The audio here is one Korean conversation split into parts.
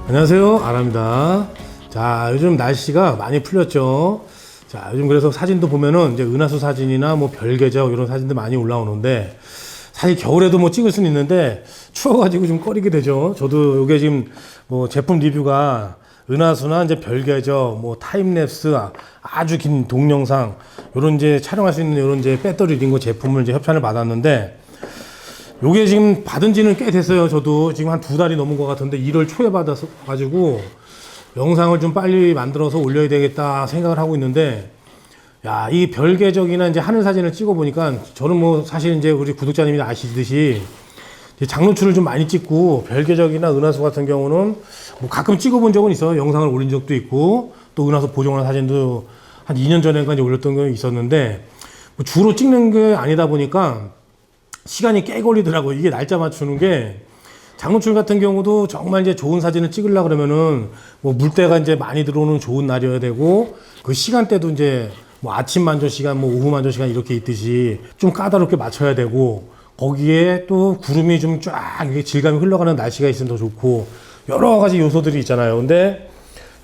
안녕하세요, 아랍니다. 자, 요즘 날씨가 많이 풀렸죠. 자, 요즘 그래서 사진도 보면은 이제 은하수 사진이나 뭐 별계적 이런 사진도 많이 올라오는데, 사실 겨울에도 뭐 찍을 수는 있는데 추워가지고 좀 꺼리게 되죠. 저도 요게 지금 뭐 제품 리뷰가 은하수나 이제 별계적, 뭐 타임랩스, 아주 긴 동영상 요런 이제 촬영할 수 있는 요런 이제 배터리 링거 제품을 이제 협찬을 받았는데, 요게 지금 받은 지는 꽤 됐어요. 저도 지금 한 2달이 넘은 것 같은데 1월 초에 받아서 가지고 영상을 좀 빨리 만들어서 올려야 되겠다 생각을 하고 있는데, 야, 이 별계적이나 이제 하늘 사진을 찍어 보니까 저는 뭐 사실 이제 우리 구독자님이 아시듯이 장노출을 좀 많이 찍고, 별계적이나 은하수 같은 경우는 뭐 가끔 찍어 본 적은 있어요. 영상을 올린 적도 있고, 또 은하수 보정한 사진도 한 2년 전에가 이제 올렸던 게 있었는데, 뭐 주로 찍는 게 아니다 보니까 시간이 꽤 걸리더라고요. 이게 날짜 맞추는 게. 장노출 같은 경우도 정말 이제 좋은 사진을 찍으려고 그러면은 뭐 물때가 이제 많이 들어오는 좋은 날이어야 되고, 그 시간대도 이제 뭐 아침 만조 시간, 뭐 오후 만조 시간 이렇게 있듯이 좀 까다롭게 맞춰야 되고, 거기에 또 구름이 좀 쫙 질감이 흘러가는 날씨가 있으면 더 좋고, 여러 가지 요소들이 있잖아요. 근데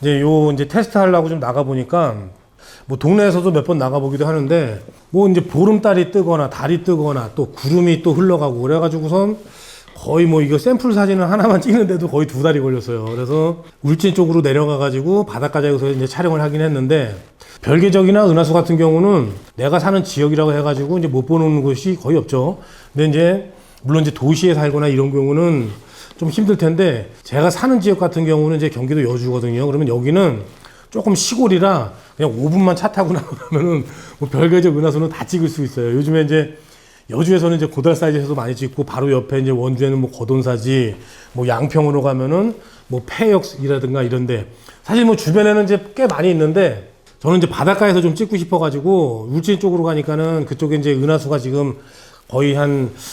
이제 이제 테스트 하려고 좀 나가 보니까, 뭐 동네에서도 몇 번 나가보기도 하는데, 뭐 이제 보름달이 뜨거나 달이 뜨거나 또 구름이 또 흘러가고 그래가지고선 거의 뭐 이거 샘플 사진을 하나만 찍는데도 거의 2달이 걸렸어요. 그래서 울진 쪽으로 내려가가지고 바닷가에서 이제 촬영을 하긴 했는데, 별계적이나 은하수 같은 경우는 내가 사는 지역이라고 해가지고 이제 못 보는 곳이 거의 없죠. 근데 이제 물론 이제 도시에 살거나 이런 경우는 좀 힘들 텐데, 제가 사는 지역 같은 경우는 이제 경기도 여주거든요. 그러면 여기는 조금 시골이라 그냥 5분만 차 타고 나가면은 뭐 별계적 은하수는 다 찍을 수 있어요. 요즘에 이제 여주에서는 이제 고달 사이즈에서도 많이 찍고, 바로 옆에 이제 원주에는 뭐 거돈사지, 뭐 양평으로 가면은 뭐 폐역이라든가 이런데, 사실 뭐 주변에는 이제 꽤 많이 있는데, 저는 이제 바닷가에서 좀 찍고 싶어가지고 울진 쪽으로 가니까는 그쪽에 이제 은하수가 지금 거의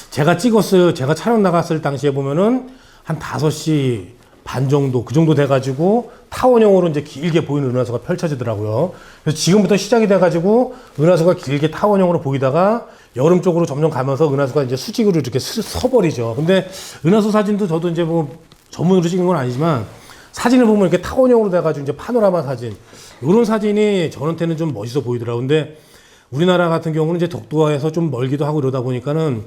제가 찍었어요. 제가 촬영 나갔을 당시에 보면은 한 5시 반 정도, 그 정도 돼가지고 타원형으로 이제 길게 보이는 은하수가 펼쳐지더라고요. 그래서 지금부터 시작이 돼가지고 은하수가 길게 타원형으로 보이다가 여름 쪽으로 점점 가면서 은하수가 이제 수직으로 이렇게 서버리죠. 근데 은하수 사진도 저도 이제 뭐 전문으로 찍은 건 아니지만, 사진을 보면 이렇게 타원형으로 돼가지고 이제 파노라마 사진, 이런 사진이 저한테는 좀 멋있어 보이더라고요. 근데 우리나라 같은 경우는 이제 독도에서 좀 멀기도 하고 이러다 보니까는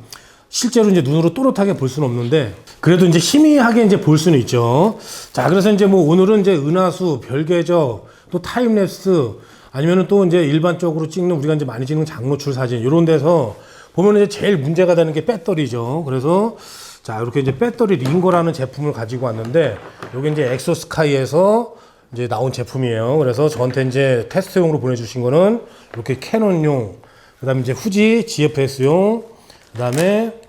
실제로 이제 눈으로 또렷하게 볼 수는 없는데, 그래도 이제 희미하게 이제 볼 수는 있죠. 자, 그래서 이제 뭐 오늘은 이제 은하수, 별계적, 또 타임랩스, 아니면은 또 이제 일반적으로 찍는, 우리가 이제 많이 찍는 장노출 사진, 이런 데서 보면 이제 제일 문제가 되는 게 배터리죠. 그래서 자, 이렇게 이제 배터리 링거라는 제품을 가지고 왔는데, 요게 이제 엑소스카이에서 이제 나온 제품이에요. 그래서 저한테 이제 테스트용으로 보내주신 거는 이렇게 캐논용, 그 다음에 이제 후지 GFS용, 그 다음에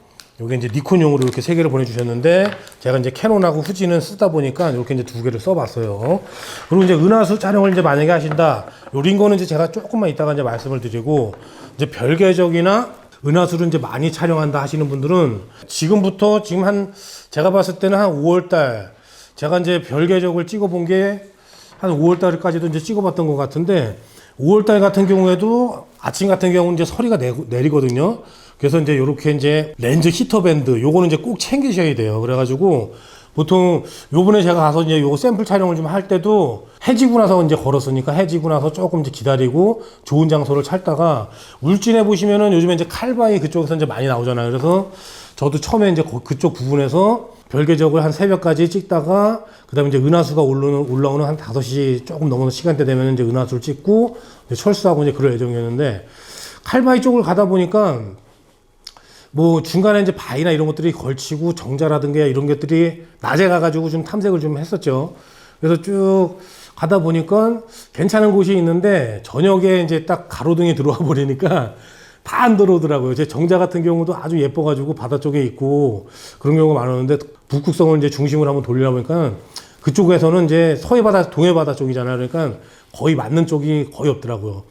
요게 이제 니콘용으로 이렇게 3개를 보내주셨는데, 제가 이제 캐논하고 후지는 쓰다 보니까 이렇게 이제 2개를 써봤어요. 그리고 이제 은하수 촬영을 이제 만약에 하신다, 요 링거는 이제 제가 조금만 이따가 이제 말씀을 드리고, 이제 별계적이나 은하수를 이제 많이 촬영한다 하시는 분들은 지금부터, 지금 제가 봤을 때는 한 5월달, 제가 이제 별계적을 찍어본 게 한 5월달까지도 이제 찍어봤던 것 같은데, 5월달 같은 경우에도 아침 같은 경우는 이제 서리가 내리거든요. 그래서 이제 요렇게 이제 렌즈 히터 밴드, 요거는 이제 꼭 챙기셔야 돼요. 그래가지고 보통 요번에 제가 가서 이제 요거 샘플 촬영을 좀 할 때도 해지고 나서 이제 걸었으니까, 해지고 나서 조금 이제 기다리고 좋은 장소를 찾다가, 울진에 보시면은 요즘에 이제 칼바위 그쪽에서 이제 많이 나오잖아요. 그래서 저도 처음에 이제 그쪽 부분에서 별계적을 한 새벽까지 찍다가, 그 다음에 이제 은하수가 올라오는 한 5시 조금 넘어서 시간대 되면 이제 은하수를 찍고 이제 철수하고 이제 그럴 예정이었는데, 칼바위 쪽을 가다 보니까 뭐 중간에 이제 바위나 이런 것들이 걸치고 정자라든가 이런 것들이 낮에 가가지고 좀 탐색을 좀 했었죠. 그래서 쭉 가다 보니까 괜찮은 곳이 있는데, 저녁에 이제 딱 가로등이 들어와 버리니까 다 안 들어오더라고요. 제 정자 같은 경우도 아주 예뻐가지고 바다 쪽에 있고 그런 경우가 많았는데, 북극성을 이제 중심으로 한번 돌리다 보니까 그쪽에서는 이제 서해바다, 동해바다 쪽이잖아요. 그러니까 거의 맞는 쪽이 거의 없더라고요.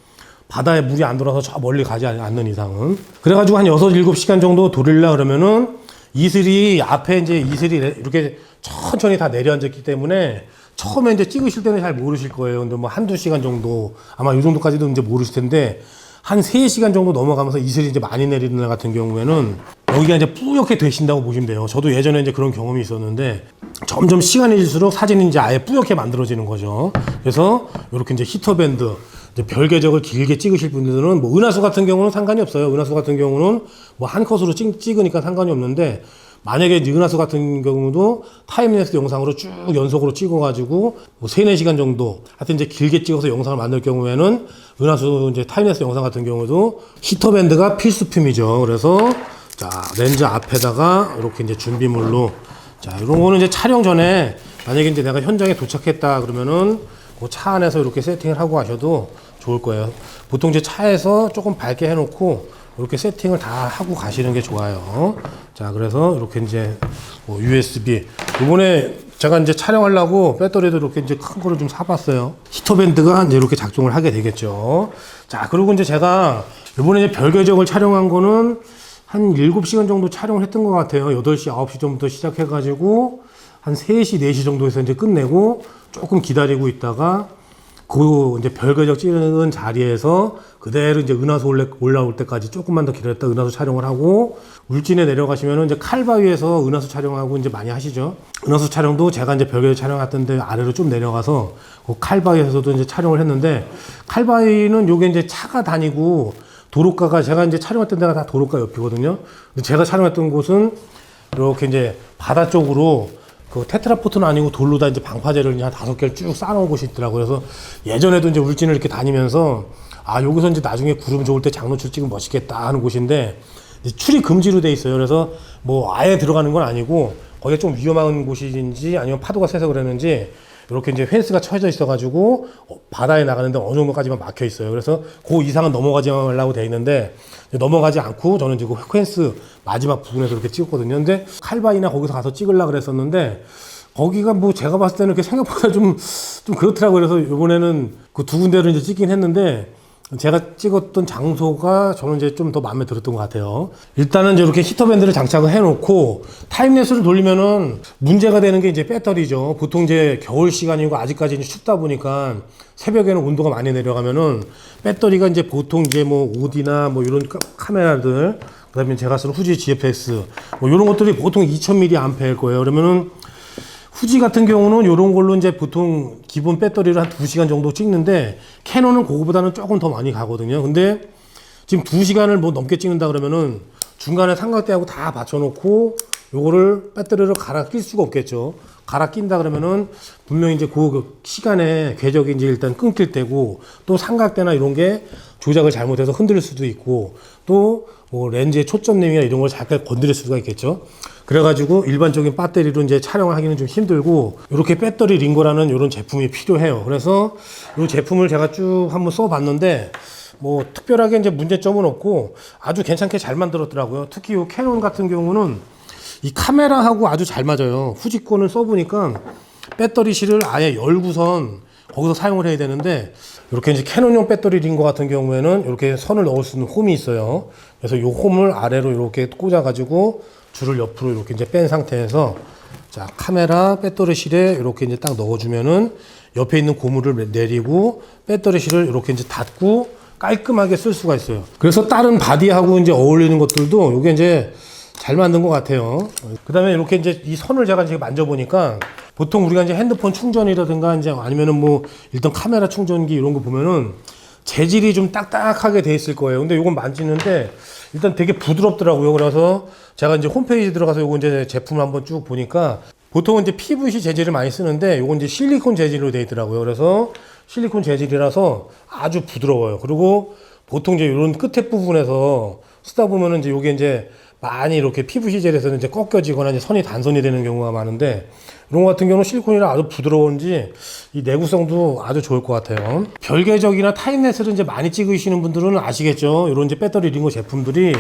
바다에 물이 안 들어와서 저 멀리 가지 않는 이상은. 그래가지고 한 6, 7시간 정도 돌리려 그러면은 이슬이, 앞에 이제 이슬이 이렇게 천천히 다 내려앉았기 때문에 처음에 이제 찍으실 때는 잘 모르실 거예요. 근데 뭐 한두 시간 정도, 아마 이 정도까지도 이제 모르실 텐데, 한 3시간 정도 넘어가면서 이슬이 이제 많이 내리는 날 같은 경우에는 여기가 이제 뿌옇게 되신다고 보시면 돼요. 저도 예전에 이제 그런 경험이 있었는데 점점 시간이 질수록 사진이 이제 아예 뿌옇게 만들어지는 거죠. 그래서 이렇게 이제 히터밴드, 이제 별궤적을 길게 찍으실 분들은 뭐 은하수 같은 경우는 상관이 없어요. 은하수 같은 경우는 뭐 한 컷으로 찍으니까 상관이 없는데 만약에 이제 은하수 같은 경우도 타임랩스 영상으로 쭉 연속으로 찍어가지고 뭐 3-4시간 정도 하여튼 이제 길게 찍어서 영상을 만들 경우에는 은하수 이제 타임랩스 영상 같은 경우도 히터밴드가 필수품이죠. 그래서 자, 렌즈 앞에다가 이렇게 이제 준비물로 자, 이런 거는 이제 촬영 전에 만약에 이제 내가 현장에 도착했다 그러면은 그 차 안에서 이렇게 세팅을 하고 가셔도 좋을 거예요. 보통 이제 차에서 조금 밝게 해놓고 이렇게 세팅을 다 하고 가시는 게 좋아요. 자, 그래서 이렇게 이제 뭐 USB. 이번에 제가 이제 촬영하려고 배터리도 이렇게 이제 큰 거를 좀 사봤어요. 히터밴드가 이제 이렇게 작동을 하게 되겠죠. 자, 그리고 이제 제가 이번에 이제 별궤적을 촬영한 거는 한 7시간 정도 촬영을 했던 것 같아요. 8시, 9시 전부터 시작해가지고 한 3시, 4시 정도에서 이제 끝내고 조금 기다리고 있다가 그 이제 별궤적 찍는 자리에서 그대로 이제 은하수 올라올 때까지 조금만 더 기다렸다 은하수 촬영을 하고 울진에 내려가시면은 이제 칼바위에서 은하수 촬영하고 이제 많이 하시죠. 은하수 촬영도 제가 이제 별궤적 촬영했던데 아래로 좀 내려가서 그 칼바위에서도 이제 촬영을 했는데 칼바위는 요게 이제 차가 다니고 도로가가 제가 이제 촬영했던 데가 다 도로가 옆이거든요. 근데 제가 촬영했던 곳은 이렇게 이제 바다 쪽으로 그 테트라포트는 아니고 돌로 다 이제 방파제를 한 5개를 쭉 쌓아놓은 곳이 있더라고요. 그래서 예전에도 이제 울진을 이렇게 다니면서 아, 여기서 이제 나중에 구름 좋을 때 장노출 찍으면 멋있겠다 하는 곳인데 출입 금지로 돼 있어요. 그래서 뭐 아예 들어가는 건 아니고 거기가 좀 위험한 곳인지 아니면 파도가 세서 그랬는지 이렇게 이제 펜스가 쳐져 있어가지고 바다에 나가는데 어느 정도까지만 막혀 있어요. 그래서 그 이상은 넘어가지 말라고 돼 있는데 넘어가지 않고 저는 지금 펜스 마지막 부분에서 이렇게 찍었거든요. 근데 칼바이나 거기서 가서 찍으려고 그랬었는데 거기가 뭐 제가 봤을 때는 이렇게 생각보다 좀 그렇더라고요. 그래서 이번에는 그 2군데를 이제 찍긴 했는데 제가 찍었던 장소가 저는 이제 좀 더 마음에 들었던 것 같아요. 일단은 이제 이렇게 히터밴드를 장착을 해놓고 타임랩스를 돌리면은 문제가 되는 게 이제 배터리죠. 보통 이제 겨울 시간이고 아직까지 이제 춥다 보니까 새벽에는 온도가 많이 내려가면은 배터리가 이제 보통 이제 뭐 오디나 뭐 이런 카메라들 그다음에 제가 쓰는 후지 GFX 뭐 이런 것들이 보통 2000mAh일 거예요. 그러면은 후지 같은 경우는 이런 걸로 이제 보통 기본 배터리를 한 2시간 정도 찍는데 캐논은 그거보다는 조금 더 많이 가거든요. 근데 지금 2시간을 뭐 넘게 찍는다 그러면은 중간에 삼각대하고 다 받쳐놓고 요거를 배터리를 갈아 낄 수가 없겠죠. 갈아 낀다 그러면은 분명히 이제 그 시간에 궤적이 이제 일단 끊길 때고 또 삼각대나 이런 게 조작을 잘못해서 흔들릴 수도 있고 또 뭐 렌즈의 초점nem이나 이런 걸 잠깐 건드릴 수가 있겠죠. 그래가지고 일반적인 배터리로 이제 촬영을 하기는 좀 힘들고 이렇게 배터리 링거라는 이런 제품이 필요해요. 그래서 이 제품을 제가 쭉 한번 써봤는데 뭐 특별하게 이제 문제점은 없고 아주 괜찮게 잘 만들었더라고요. 특히 이 캐논 같은 경우는 이 카메라하고 아주 잘 맞아요. 후지 거는 써보니까 배터리실을 아예 열고선 거기서 사용을 해야 되는데 이렇게 이제 캐논용 배터리 링거 같은 경우에는 이렇게 선을 넣을 수 있는 홈이 있어요. 그래서 이 홈을 아래로 이렇게 꽂아가지고 줄을 옆으로 이렇게 이제 뺀 상태에서 자 카메라 배터리실에 이렇게 이제 딱 넣어주면은 옆에 있는 고무를 내리고 배터리실을 이렇게 이제 닫고 깔끔하게 쓸 수가 있어요. 그래서 다른 바디하고 이제 어울리는 것들도 이게 이제 잘 만든 것 같아요. 그 다음에 이렇게 이제 이 선을 제가 지금 만져보니까 보통 우리가 이제 핸드폰 충전이라든가 이제 아니면은 뭐 일단 카메라 충전기 이런 거 보면은 재질이 좀 딱딱하게 돼 있을 거예요. 근데 이건 만지는데 일단 되게 부드럽더라고요. 그래서 제가 이제 홈페이지 들어가서 요거 이제 제품을 한번 쭉 보니까 보통은 이제 PVC 재질을 많이 쓰는데 요건 이제 실리콘 재질로 되어 있더라고요. 그래서 실리콘 재질이라서 아주 부드러워요. 그리고 보통 이제 이런 끝에 부분에서 쓰다 보면은 이제 요게 이제 많이 이렇게 PVC 젤에서는 이제 꺾여지거나 이제 선이 단선이 되는 경우가 많은데 이런 거 같은 경우는 실리콘이라 아주 부드러운지 이 내구성도 아주 좋을 것 같아요. 별궤적이나 타임랩스를 이제 많이 찍으시는 분들은 아시겠죠. 이런 이제 배터리 링거 제품들이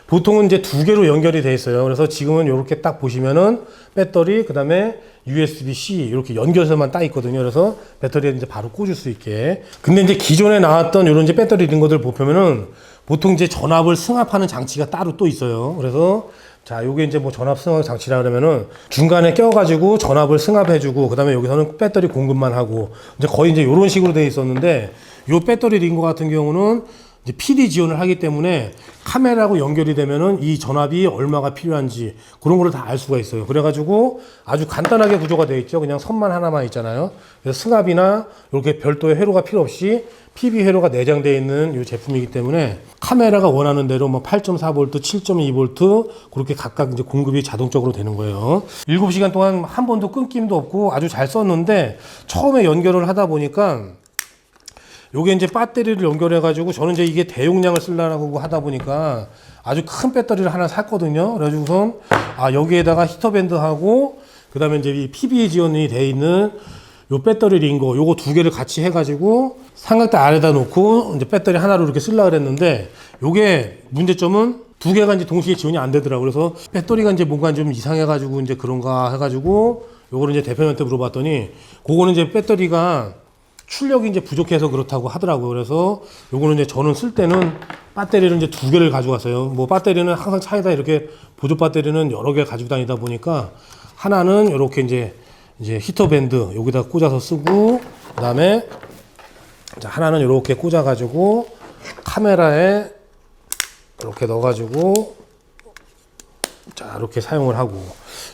보통은 이제 2개로 연결이 돼 있어요. 그래서 지금은 이렇게 딱 보시면은 배터리 그다음에 USB-C 이렇게 연결선만 딱 있거든요. 그래서 배터리에 이제 바로 꽂을 수 있게. 근데 이제 기존에 나왔던 이런 이제 배터리 링거들 보면은 보통 이제 전압을 승합하는 장치가 따로 또 있어요. 그래서 자, 요게 이제 뭐 전압 승합 장치라 그러면은 중간에 껴가지고 전압을 승합해주고 그다음에 여기서는 배터리 공급만 하고 이제 거의 이제 요런 식으로 돼 있었는데 요 배터리 링거 같은 경우는 이제 PD 지원을 하기 때문에 카메라하고 연결이 되면은 이 전압이 얼마가 필요한지 그런 거를 다 알 수가 있어요. 그래가지고 아주 간단하게 구조가 되어 있죠. 그냥 선만 하나만 있잖아요. 그래서 승합이나 이렇게 별도의 회로가 필요 없이 PB 회로가 내장되어 있는 이 제품이기 때문에 카메라가 원하는 대로 뭐 8.4V, 7.2V 그렇게 각각 이제 공급이 자동적으로 되는 거예요. 7시간 동안 한 번도 끊김도 없고 아주 잘 썼는데 처음에 연결을 하다 보니까 요게 이제 배터리를 연결해 가지고 저는 이제 이게 대용량을 쓰려고 하다 보니까 아주 큰 배터리를 하나 샀거든요. 그래가지고선 여기에다가 히터밴드하고 그다음에 이제 이 PB 지원이 돼 있는 요 배터리 링거 요거 두 개를 같이 해가지고 삼각대 아래다 놓고 이제 배터리 하나로 이렇게 쓰려고 그랬는데 요게 문제점은 두 개가 이제 동시에 지원이 안 되더라고요. 그래서 배터리가 이제 뭔가 좀 이상해가지고 이제 그런가 해가지고 요거를 이제 대표님한테 물어봤더니 그거는 이제 배터리가 출력이 이제 부족해서 그렇다고 하더라고요. 그래서 요거는 이제 저는 쓸 때는 배터리를 이제 두 개를 가져갔어요. 뭐 배터리는 항상 차에다 이렇게 보조 배터리는 여러 개 가지고 다니다 보니까 하나는 이렇게 이제 히터밴드 여기다 꽂아서 쓰고 그다음에 하나는 이렇게 꽂아가지고 카메라에 이렇게 넣어가지고 이렇게 사용을 하고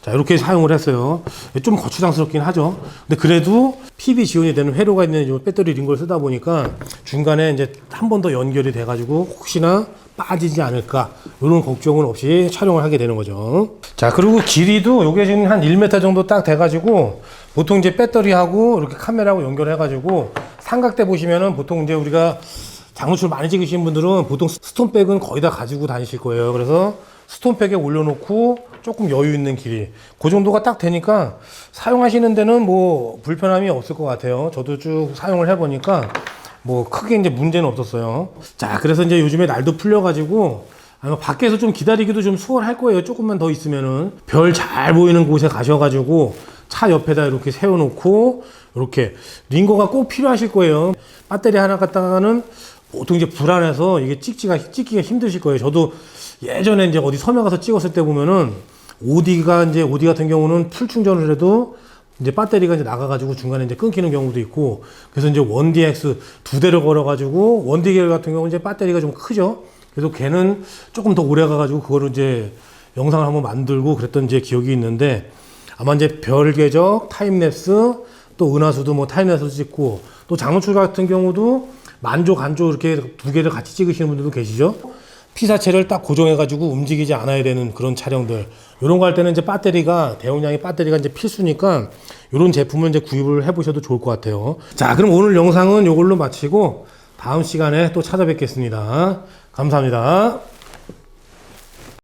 이렇게 사용을 했어요. 좀 거추장스럽긴 하죠. 근데 그래도 PB 지원이 되는 회로가 있는 배터리 링걸 쓰다 보니까 중간에 이제 한 번 더 연결이 돼가지고 혹시나 빠지지 않을까 이런 걱정은 없이 촬영을 하게 되는 거죠. 자, 그리고 길이도 요게 지금 한 1m 정도 딱 돼가지고 보통 이제 배터리하고 이렇게 카메라하고 연결해가지고 삼각대 보시면은 보통 이제 우리가 장노출 많이 찍으시는 분들은 보통 스톤백은 거의 다 가지고 다니실 거예요. 그래서 스톤백에 올려놓고 조금 여유 있는 길이 그 정도가 딱 되니까 사용하시는 데는 뭐 불편함이 없을 것 같아요. 저도 쭉 사용을 해보니까 뭐 크게 이제 문제는 없었어요. 자, 그래서 이제 요즘에 날도 풀려가지고 아마 밖에서 좀 기다리기도 좀 수월할 거예요. 조금만 더 있으면은 별 잘 보이는 곳에 가셔가지고 차 옆에다 이렇게 세워놓고 이렇게 링거가 꼭 필요하실 거예요. 배터리 하나 갖다가는 보통 이제 불안해서 이게 찍기가 힘드실 거예요. 저도 예전에 이제 어디 섬에 가서 찍었을 때 보면은 오디 같은 경우는 풀 충전을 해도 이제 배터리가 이제 나가가지고 중간에 이제 끊기는 경우도 있고 그래서 이제 1DX 두 대를 걸어가지고 1DX 같은 경우는 이제 배터리가 좀 크죠. 그래서 걔는 조금 더 오래 가가지고 그거를 이제 영상을 한번 만들고 그랬던 이제 기억이 있는데 아마 이제 별궤적 타임랩스 또 은하수도 뭐 타임랩스 찍고 또 장노출 같은 경우도 만조 간조 이렇게 두 개를 같이 찍으시는 분들도 계시죠. 피사체를 딱 고정해가지고 움직이지 않아야 되는 그런 차량들 이런 거 할 때는 이제 대용량의 배터리가 이제 필수니까 이런 제품을 이제 구입을 해보셔도 좋을 것 같아요. 자, 그럼 오늘 영상은 이걸로 마치고 다음 시간에 또 찾아뵙겠습니다. 감사합니다.